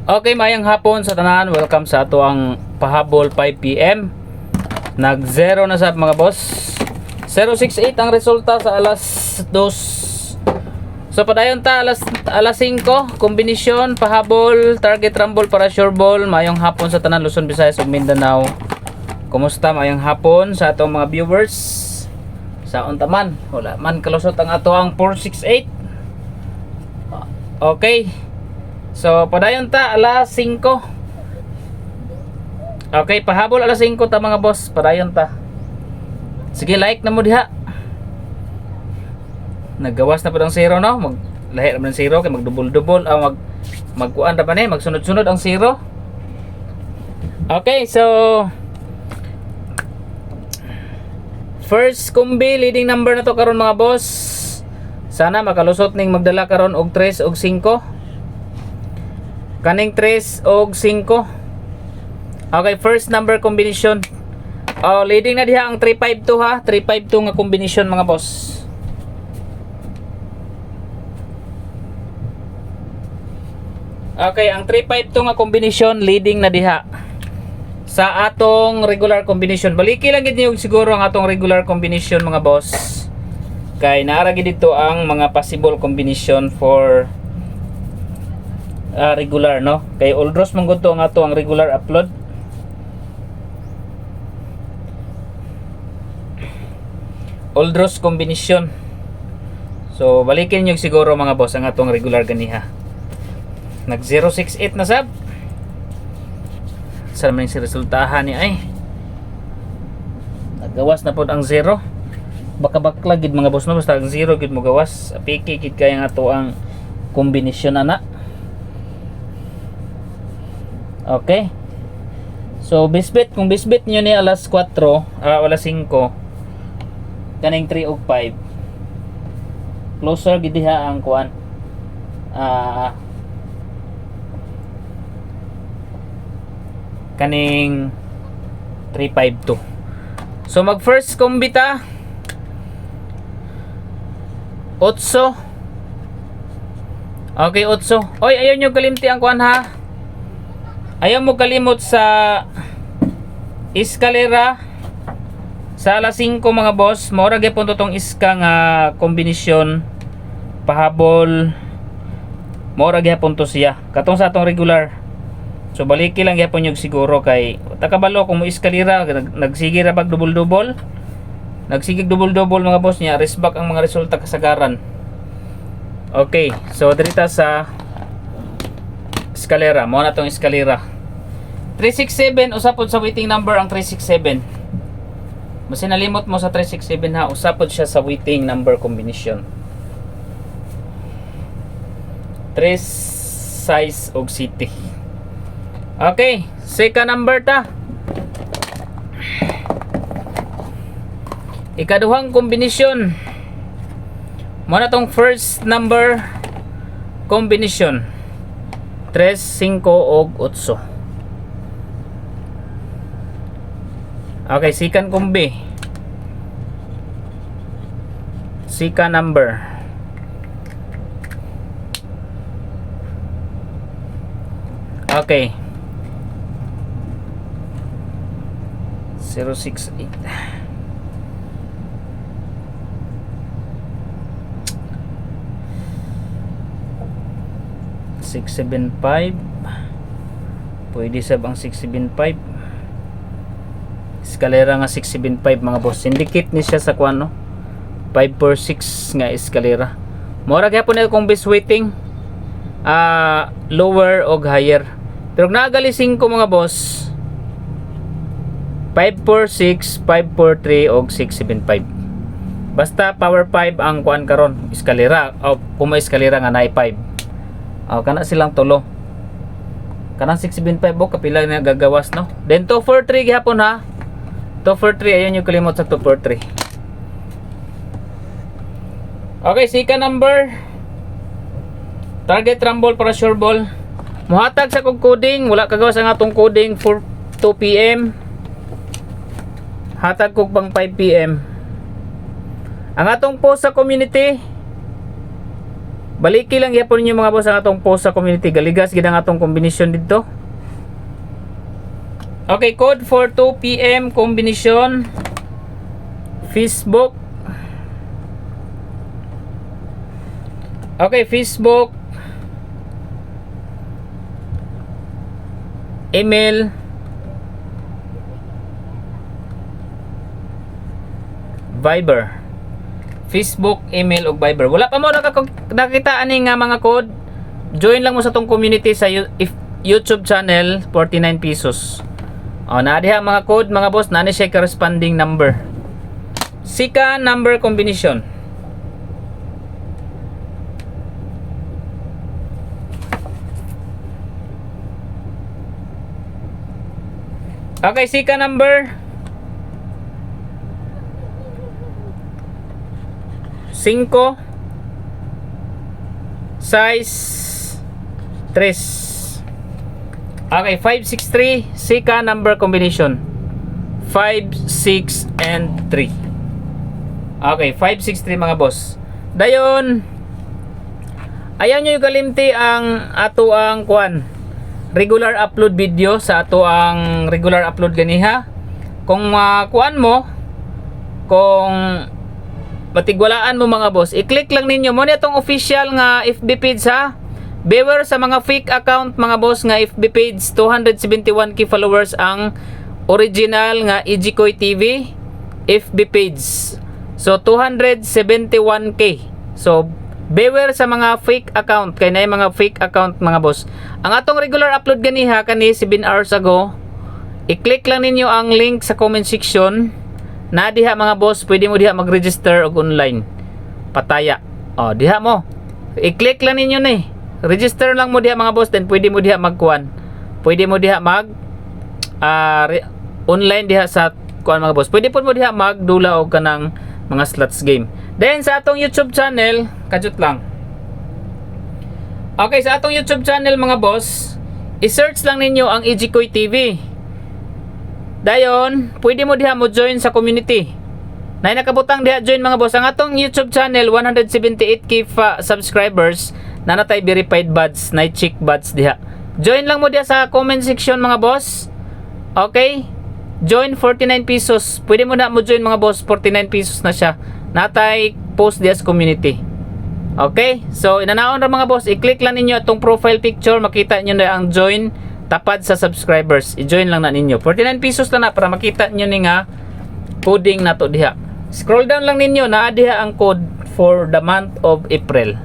Okay, mayang hapon sa tanan. Welcome sa ato ang pahabol 5 PM. Nag 0 na sa mga boss. 068 ang resulta sa alas 2. So padayon ta alas 5, kombinasyon pahabol, target rumble para sure ball. Mayong hapon sa tanan Luzon, Visayas ug Mindanao. Kumusta mayong hapon sa atong mga viewers? Sa untaman, wala man kalusot ang ato ang 468. Okay. So padayon ta alas 5. Okay, pahabol alas 5 ta mga boss, padayon ta. Sige, like na mo diha. Naggawas na po ang 0 no? Lahi naman ang 0 kay magdubol-dubol magkuan ra man magsunod-sunod ang 0. Okay, so first combi leading number na to karon mga boss. Sana makalusot ning magdala karon og 3 og 5. Kaning 3 og 5. Okay, first number combination. Leading na diha ang 352 ha. 352 nga combination mga boss. Okay, ang 352 nga combination leading na diha sa atong regular combination. Baliki lang gid niyo siguro ang atong regular combination mga boss. Kay naara gid dito ang mga possible combination for regular no. Kay Oldros man gud to ang ato ang regular upload. Oldros combination. So balikin niyo siguro mga boss ang atong regular ganiha. Nag 068 na sab. Sa man si resultahan ni ay. Nagawas na pod ang 0. Baka bakla gid mga boss no, basta ang 0 gid mo gawas. Apiki gid kay ang ato ang kombinasyon ana. Okay. So bisbit, kung bisbit nyo ni alas 4, alas 5, kaning 3 ug 5. Closer gid diha ang kuan. Kaning 352. So mag first combi ta. 8. Okay, 8. Oy, ayaw nyo kalimti ang kuan ha. Ayaw mo kalimot sa eskalera sa alas 5 mga boss. Maura gyapon tong iska nga kombinasyon pahabol. Maura gyapon to siya. Katong sa atong regular. So baliki lang gyapon yung siguro kay takabalo kung mo eskalera nagsige ra bag double-double. Nagsigig double-double mga boss niya. Resback ang mga resulta kasagaran. Okay, so dirita sa eskalera, mo na tong eskalera. 367 usapod sa waiting number ang 367. Basta nalimot mo sa 367 ha, usapod siya sa waiting number combination. 3 size og city. Okay, second number ta. Ikaduhang kombinasyon. Mo na tong first number combination. 3, 5 og 8. Okay, second kombi. Second number. Okay. 068. 675. Pwede sab ang 675. Eskalera nga 675 mga boss. Syndicate ni siya sa kuan no. 546 nga eskalera. Mura gyapon na kung base waiting lower og higher. Pero nagali 5 mga boss. 546, 543 og 675. Basta power 5 ang kuan karon, eskalera o kung may eskalera nga naay 5. Kana silang tulo. Kanang 675 bo kapila na gagawas no. Then 243 gihapon ha. 243 ayun yung kalimot sa 243. Okay, second number. Target rumble para sure ball. Muhatag sa kog coding, wala kagawas ang atong coding for 2 PM. Hatag kog pang 5 PM. Ang atong post sa community Baliki lang gyapon ninyo mga boss ang atong post sa community. Galigas gid ang atong kombinasyon dito. Okay, code for 2 PM kombinasyon Facebook. Okay, Facebook, email, Viber. Facebook, email ug Viber. Wala pa mo nakita ani nga mga code. Join lang mo sa tong community sa YouTube channel, 49 pesos. Na diha mga code mga boss, na siya corresponding number. Sika number combination. Okay, Sika number 5 size 3. Okay, 563 Sika number combination 5, 6, and 3. Okay, 563 mga boss. Dayon, ayaw nyo yung kalimti ang ato ang kuan regular upload video sa ato ang regular upload ganiha. Kung kuan mo, kung matigwalaan mo mga boss, i-click lang ninyo mo itong official nga FB page ha. Beware sa mga fake account mga boss nga FB page. 271k followers ang original nga Ejikoy TV FB page. So 271k. So beware sa mga fake account, kay na mga fake account mga boss. Ang atong regular upload ganiha kani 7 hours ago. I-click lang ninyo ang link sa comment section. Na diha mga boss, pwede mo diha mag-register og online. Pataya. Diha mo. I-click lang ninyo ni. Register lang mo diha mga boss, then pwede mo diha magkuan. Pwede mo diha mag online diha sa kuan mga boss. Pwede po mo diha magdula og kanang mga slots game. Then sa atong YouTube channel, kajut lang. Okay, sa atong YouTube channel mga boss, i-search lang ninyo ang Ejikoy TV. Dayon, pwede mo diha mo join sa community. Na nakabutang diha join mga boss. Ang atong YouTube channel 178k subscribers, na natay verified buds, na check buds diha. Join lang mo diha sa comment section mga boss. Okay? Join 49 pesos. Pwede mo na mo join mga boss, 49 pesos na siya. Natay post diha sa community. Okay? So inanaon ra mga boss, i-click lang ninyo itong profile picture, makita niyo na ang join tapad sa subscribers. I-join lang na ninyo. 49 pesos lang na para makita niyo ni nga coding na to diha. Scroll down lang ninyo, na diha ang code for the month of April.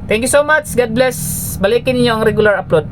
Thank you so much. God bless. Balikin niyo ang regular upload.